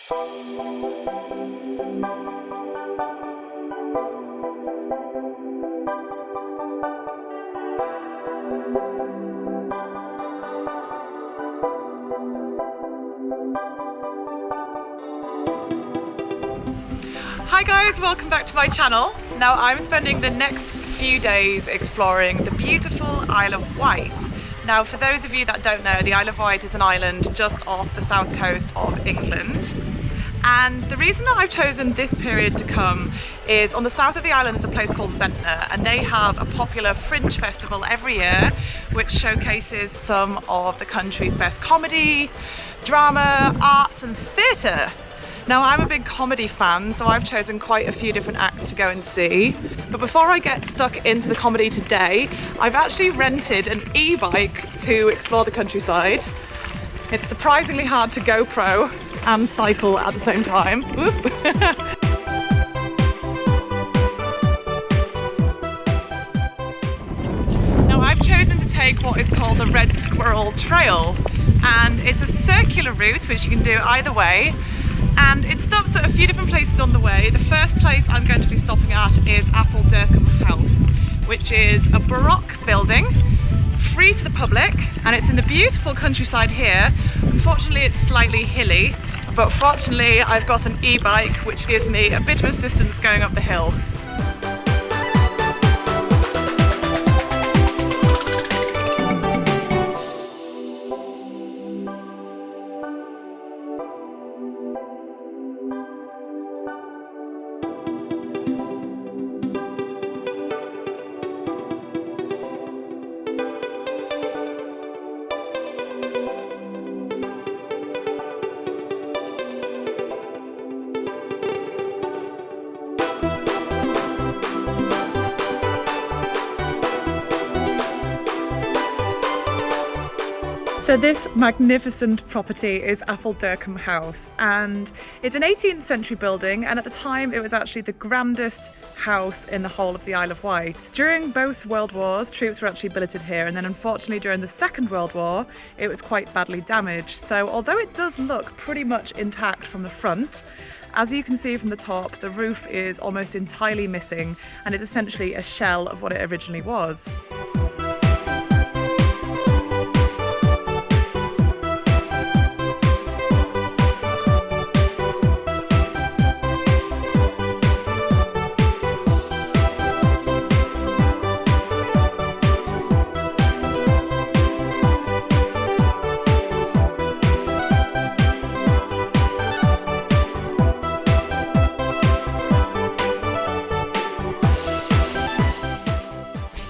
Hi guys, welcome back to my channel. Now I'm spending the next few days exploring the beautiful Isle of Wight. Now for those of you that don't know, the Isle of Wight is an island just off the south coast of England. And the reason that I've chosen this period to come is on the south of the island is a place called Ventnor, and they have a popular fringe festival every year which showcases some of the country's best comedy, drama, arts and theatre. Now I'm a big comedy fan, so I've chosen quite a few different acts to go and see. But before I get stuck into the comedy today, I've actually rented an e-bike to explore the countryside. It's surprisingly hard to GoPro and cycle at the same time. Now I've chosen to take what is called the Red Squirrel Trail, and it's a circular route which you can do either way. And it stops at a few different places on the way. The first place I'm going to be stopping at is Appuldurcombe House, which is a Baroque building, free to the public, and it's in the beautiful countryside here. Unfortunately it's slightly hilly, but fortunately I've got an e-bike which gives me a bit of assistance going up the hill. So this magnificent property is Appuldurcombe House, and it's an 18th century building, and at the time it was actually the grandest house in the whole of the Isle of Wight. During both World Wars, troops were actually billeted here, and then unfortunately during the Second World War it was quite badly damaged. So although it does look pretty much intact from the front, as you can see from the top, the roof is almost entirely missing, and it's essentially a shell of what it originally was.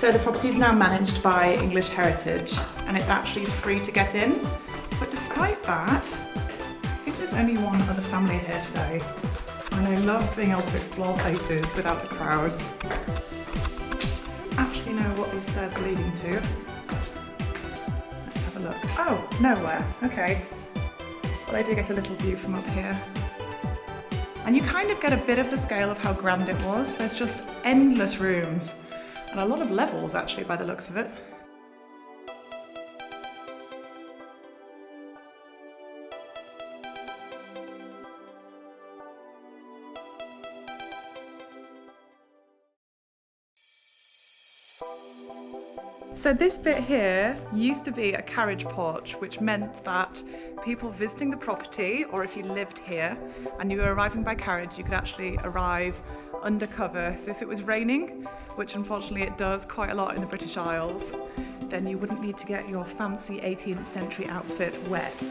So the property is now managed by English Heritage, and it's actually free to get in. But despite that, I think there's only one other family here today. And I love being able to explore places without the crowds. I don't actually know what these stairs are leading to. Let's have a look. Oh, nowhere. Okay. Well, I do get a little view from up here. And you kind of get a bit of the scale of how grand it was. There's just endless rooms. And a lot of levels actually by the looks of it. So this bit here used to be a carriage porch, which meant that people visiting the property, or if you lived here and you were arriving by carriage, you could actually arrive undercover. So if it was raining, which unfortunately it does quite a lot in the British Isles, then you wouldn't need to get your fancy 18th century outfit wet.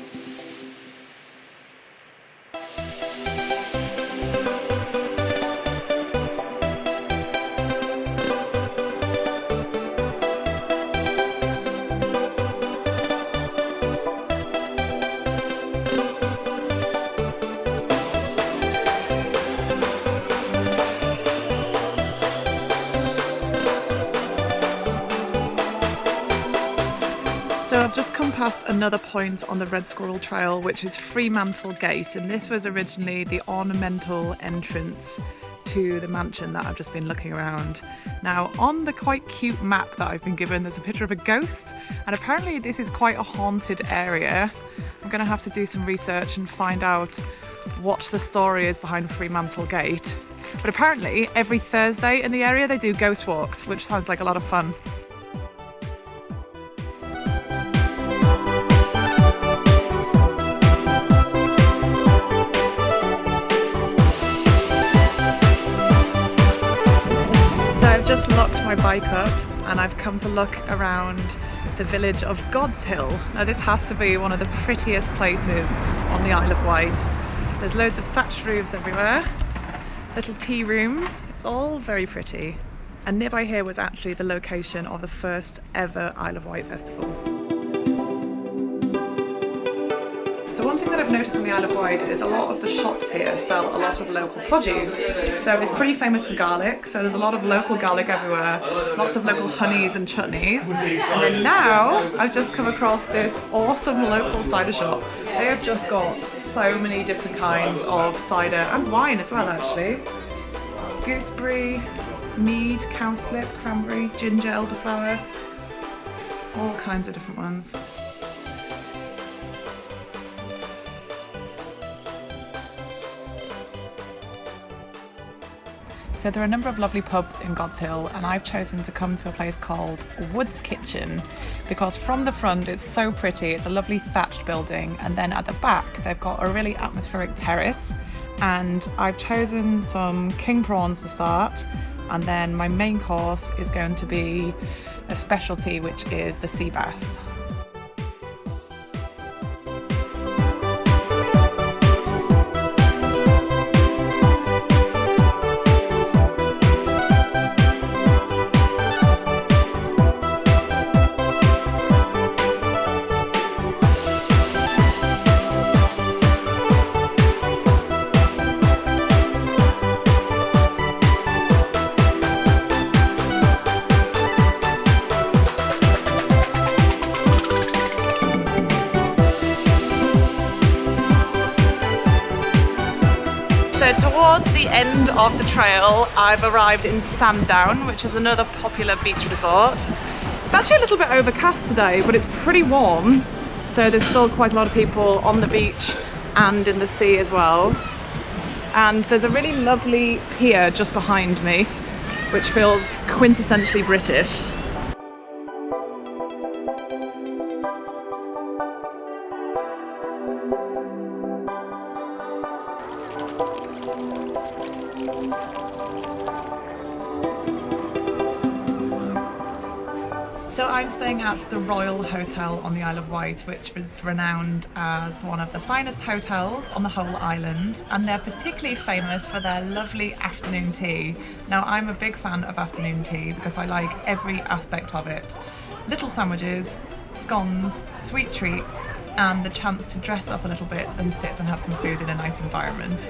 So I've just come past another point on the Red Squirrel Trail, which is Fremantle Gate, and this was originally the ornamental entrance to the mansion that I've just been looking around. Now on the quite cute map that I've been given, there's a picture of a ghost, and apparently this is quite a haunted area. I'm going to have to do some research and find out what the story is behind Fremantle Gate. But apparently every Thursday in the area they do ghost walks, which sounds like a lot of fun. So I've just locked my bike up and I've come to look around the village of Godshill. Now this has to be one of the prettiest places on the Isle of Wight. There's loads of thatched roofs everywhere, little tea rooms, it's all very pretty. And nearby here was actually the location of the first ever Isle of Wight festival. So one thing that I've noticed on the Isle of Wight is a lot of the shops here sell a lot of local produce. So it's pretty famous for garlic, so there's a lot of local garlic everywhere, lots of local honeys and chutneys. And then now I've just come across this awesome local cider shop. They have just got so many different kinds of cider and wine as well actually. Gooseberry, mead, cowslip, cranberry, ginger, elderflower, all kinds of different ones. So there are a number of lovely pubs in Godshill and I've chosen to come to a place called Wood's Kitchen because from the front it's so pretty, it's a lovely thatched building, and then at the back they've got a really atmospheric terrace, and I've chosen some king prawns to start, and then my main course is going to be a specialty which is the sea bass. So towards the end of the trail, I've arrived in Sandown, which is another popular beach resort. It's actually a little bit overcast today, but it's pretty warm. So there's still quite a lot of people on the beach and in the sea as well. And there's a really lovely pier just behind me, which feels quintessentially British. So I'm staying at the Royal Hotel on the Isle of Wight, which is renowned as one of the finest hotels on the whole island, and they're particularly famous for their lovely afternoon tea. Now I'm a big fan of afternoon tea because I like every aspect of it. Little sandwiches, scones, sweet treats, and the chance to dress up a little bit and sit and have some food in a nice environment.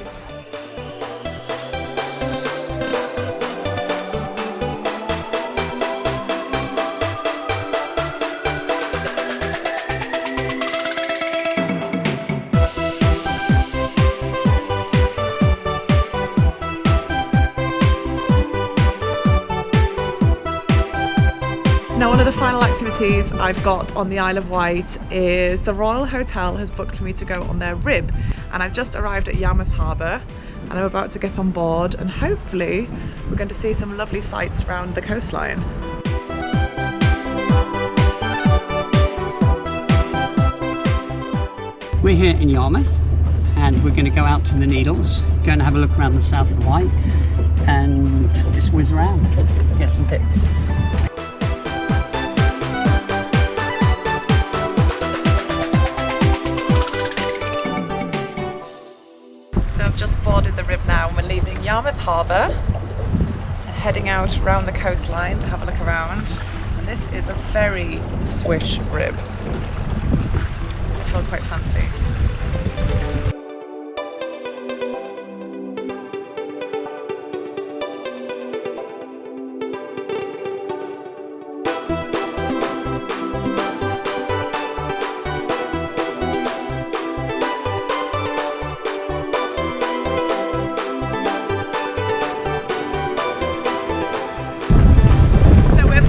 Now one of the final activities I've got on the Isle of Wight is the Royal Hotel has booked for me to go on their rib, and I've just arrived at Yarmouth Harbour and I'm about to get on board, and hopefully we're going to see some lovely sights around the coastline. We're here in Yarmouth and we're going to go out to the Needles, going to have a look around the south of the Wight and just whiz around, get some pics. So I've just boarded the rib now and we're leaving Yarmouth Harbour and heading out around the coastline to have a look around. And this is a very swish rib. I feel quite fancy.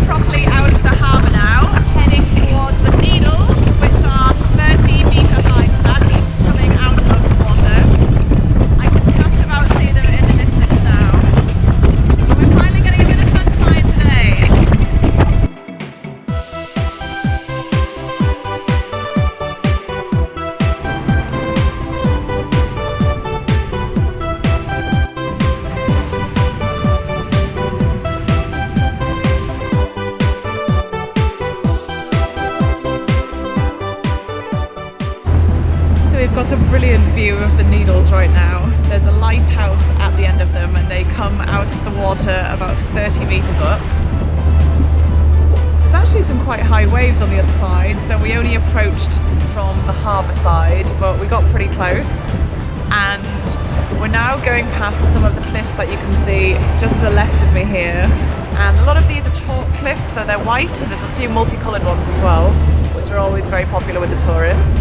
Properly out of the harbour now, heading towards the Needles, which are 30 metre high steps. brilliant view of the Needles right now. There's a lighthouse at the end of them and they come out of the water about 30 metres up. There's actually some quite high waves on the other side, so we only approached from the harbour side, but we got pretty close. And we're now going past some of the cliffs that you can see just to the left of me here. And a lot of these are chalk cliffs, so they're white, and there's a few multicoloured ones as well, which are always very popular with the tourists.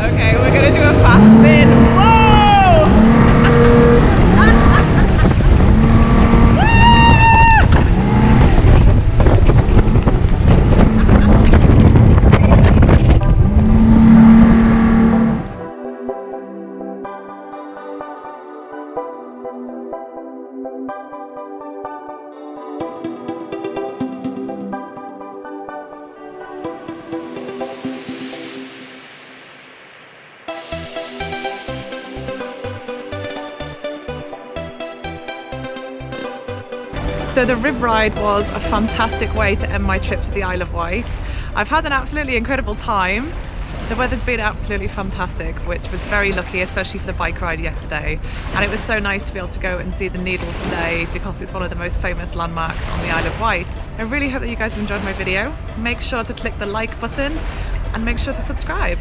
Okay, we're gonna do a fast spin. Whoa! So the rib ride was a fantastic way to end my trip to the Isle of Wight. I've had an absolutely incredible time. The weather's been absolutely fantastic, which was very lucky, especially for the bike ride yesterday. And it was so nice to be able to go and see the Needles today because it's one of the most famous landmarks on the Isle of Wight. I really hope that you guys have enjoyed my video. Make sure to click the like button and make sure to subscribe.